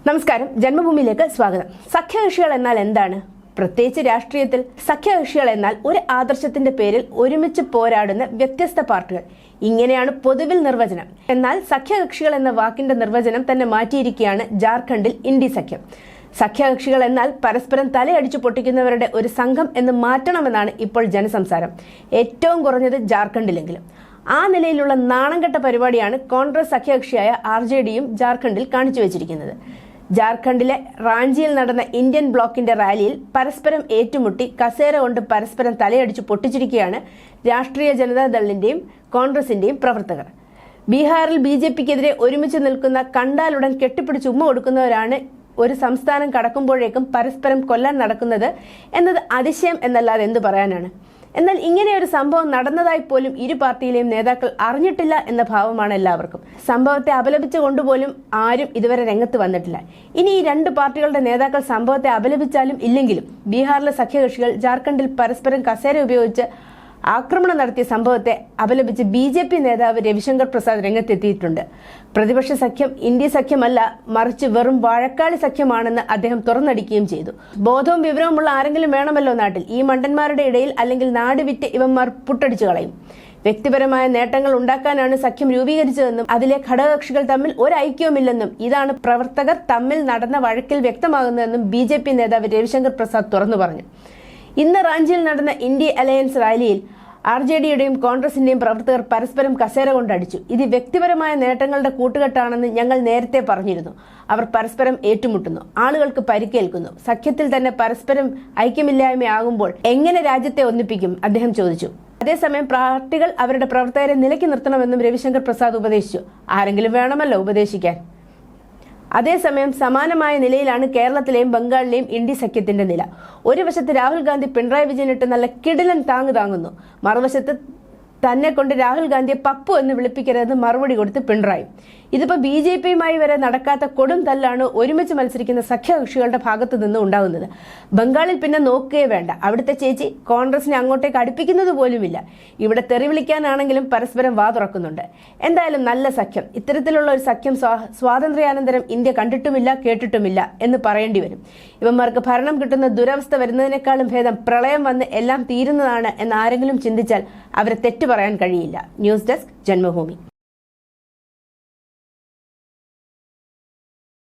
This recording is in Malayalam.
നമസ്കാരം, ജന്മഭൂമിയിലേക്ക് സ്വാഗതം. സഖ്യകക്ഷികൾ എന്നാൽ എന്താണ്? പ്രത്യേകിച്ച് രാഷ്ട്രീയത്തിൽ സഖ്യകക്ഷികൾ എന്നാൽ ഒരു ആദർശത്തിന്റെ പേരിൽ ഒരുമിച്ച് പോരാടുന്ന വ്യത്യസ്ത പാർട്ടികൾ. ഇങ്ങനെയാണ് പൊതുവിൽ നിർവചനം. എന്നാൽ സഖ്യകക്ഷികൾ എന്ന വാക്കിന്റെ നിർവചനം തന്നെ മാറ്റിയിരിക്കുകയാണ് ജാർഖണ്ഡിൽ ഇന്ത്യ സഖ്യം. സഖ്യകക്ഷികൾ എന്നാൽ പരസ്പരം തലയടിച്ചു പൊട്ടിക്കുന്നവരുടെ ഒരു സംഘം എന്ന് മാറ്റണമെന്നാണ് ഇപ്പോൾ ജനസംസാരം, ഏറ്റവും കുറഞ്ഞത് ജാർഖണ്ഡിലെങ്കിലും. ആ നിലയിലുള്ള നാണംകെട്ട പരിപാടിയാണ് കോൺഗ്രസ് സഖ്യകക്ഷിയായ RJDയും ജാർഖണ്ഡിൽ കാണിച്ചു വെച്ചിരിക്കുന്നത്. ജാർഖണ്ഡിലെ റാഞ്ചിയിൽ നടന്ന ഇന്ത്യൻ ബ്ലോക്കിന്റെ റാലിയിൽ പരസ്പരം ഏറ്റുമുട്ടി കസേര കൊണ്ട് പരസ്പരം തലയടിച്ചു പൊട്ടിച്ചിരിക്കുകയാണ് രാഷ്ട്രീയ ജനതാദളിന്റെയും കോൺഗ്രസിന്റെയും പ്രവർത്തകർ. ബീഹാറിൽ BJPക്കെതിരെ ഒരുമിച്ച് നിൽക്കുന്ന കണ്ടാലുടൻ കെട്ടിപ്പിടിച്ച് ഉമ്മ കൊടുക്കുന്നവരാണ് ഒരു സംസ്ഥാനം കടക്കുമ്പോഴേക്കും പരസ്പരം കൊല്ലാൻ നടക്കുന്നത് എന്നത് അതിശയം എന്നല്ലാതെ എന്തു പറയാനാണ്. എന്നാൽ ഇങ്ങനെ ഒരു സംഭവം നടന്നതായി പോലും ഇരു പാർട്ടിയിലെയും നേതാക്കൾ അറിഞ്ഞിട്ടില്ല എന്ന ഭാവമാണ് എല്ലാവർക്കും. സംഭവത്തെ അപലപിച്ചുകൊണ്ടുപോലും ആരും ഇതുവരെ രംഗത്ത് വന്നിട്ടില്ല. ഇനി ഈ രണ്ട് പാർട്ടികളുടെ നേതാക്കൾ സംഭവത്തെ അപലപിച്ചാലും ഇല്ലെങ്കിലും ബീഹാറിലെ സഖ്യകക്ഷികൾ ജാർഖണ്ഡിൽ പരസ്പരം കസേര ഉപയോഗിച്ച് ആക്രമണം നടത്തിയ സംഭവത്തെ അപലപിച്ച് BJP നേതാവ് രവിശങ്കർ പ്രസാദ് രംഗത്തെത്തിയിട്ടുണ്ട്. പ്രതിപക്ഷ സഖ്യം ഇന്ത്യ സഖ്യമല്ല, മറിച്ച് വെറും വാഴക്കാളി സഖ്യമാണെന്ന് അദ്ദേഹം തുറന്നടിക്കുകയും ചെയ്തു. ബോധവും വിവരവുമുള്ള ആരെങ്കിലും വേണമല്ലോ നാട്ടിൽ. ഈ മണ്ടന്മാരുടെ ഇടയിൽ അല്ലെങ്കിൽ നാട് വിറ്റ് ഇവന്മാർ പുട്ടടിച്ചു കളയും. വ്യക്തിപരമായ നേട്ടങ്ങൾ ഉണ്ടാക്കാനാണ് സഖ്യം രൂപീകരിച്ചതെന്നും അതിലെ ഘടകകക്ഷികൾ തമ്മിൽ ഒരു ഐക്യവുമില്ലെന്നും ഇതാണ് പ്രവർത്തകർ തമ്മിൽ നടന്ന വഴക്കിൽ വ്യക്തമാകുന്നതെന്നും BJP നേതാവ് രവിശങ്കർ പ്രസാദ് തുറന്നു പറഞ്ഞു. ഇന്ന് റാഞ്ചിയിൽ നടന്ന ഇന്ത്യ അലയൻസ് റാലിയിൽ RJDയുടെയും കോൺഗ്രസിന്റെയും പ്രവർത്തകർ പരസ്പരം കസേര കൊണ്ടടിച്ചു. ഇത് വ്യക്തിപരമായ നേട്ടങ്ങളുടെ കൂട്ടുകെട്ടാണെന്ന് ഞങ്ങൾ നേരത്തെ പറഞ്ഞിരുന്നു. അവർ പരസ്പരം ഏറ്റുമുട്ടുന്നു, ആളുകൾക്ക് പരിക്കേൽക്കുന്നു. സഖ്യത്തിൽ തന്നെ പരസ്പരം ഐക്യമില്ലായ്മയാകുമ്പോൾ എങ്ങനെ രാജ്യത്തെ ഒന്നിപ്പിക്കും? അദ്ദേഹം ചോദിച്ചു. അതേസമയം പാർട്ടികൾ അവരുടെ പ്രവർത്തകരെ നിലയ്ക്ക് നിർത്തണമെന്നും രവിശങ്കർ പ്രസാദ് ഉപദേശിച്ചു. ആരെങ്കിലും വേണമല്ലോ ഉപദേശിക്കാൻ. അതേസമയം സമാനമായ നിലയിലാണ് കേരളത്തിലെയും ബംഗാളിലെയും ഇന്ത്യ സഖ്യത്തിന്റെ നില. ഒരു വശത്ത് രാഹുൽ ഗാന്ധി പിണറായി വിജയനിട്ട് നല്ല കിടിലൻ താങ്ങുന്നു, മറുവശത്ത് തന്നെ കൊണ്ട് രാഹുൽ ഗാന്ധിയെ പപ്പു എന്ന് വിളിപ്പിക്കരുതെന്ന് മറുപടി കൊടുത്ത് പിണറായി. ഇതിപ്പോൾ BJPയുമായി വരെ നടക്കാത്ത കൊടും തല്ലാണ് ഒരുമിച്ച് മത്സരിക്കുന്ന സഖ്യകക്ഷികളുടെ ഭാഗത്തു നിന്ന് ഉണ്ടാകുന്നത്. ബംഗാളിൽ പിന്നെ നോക്കുകയേ വേണ്ട. അവിടുത്തെ ചേച്ചി കോൺഗ്രസിനെ അങ്ങോട്ടേക്ക് അടുപ്പിക്കുന്നത് പോലുമില്ല. ഇവിടെ തെറി വിളിക്കാനാണെങ്കിലും പരസ്പരം വാ തുറക്കുന്നുണ്ട്. എന്തായാലും നല്ല സഖ്യം. ഇത്തരത്തിലുള്ള ഒരു സഖ്യം സ്വാതന്ത്ര്യാനന്തരം ഇന്ത്യ കണ്ടിട്ടുമില്ല, കേട്ടിട്ടുമില്ല എന്ന് പറയേണ്ടി വരും. ഇവന്മാർക്ക് ഭരണം കിട്ടുന്ന ദുരവസ്ഥ വരുന്നതിനേക്കാളും ഭേദം പ്രളയം വന്ന് എല്ലാം തീരുന്നതാണ് എന്ന് ആരെങ്കിലും ചിന്തിച്ചാൽ അവരെ തെറ്റു പറയാൻ കഴിയില്ല. News desk, Janmabhumi.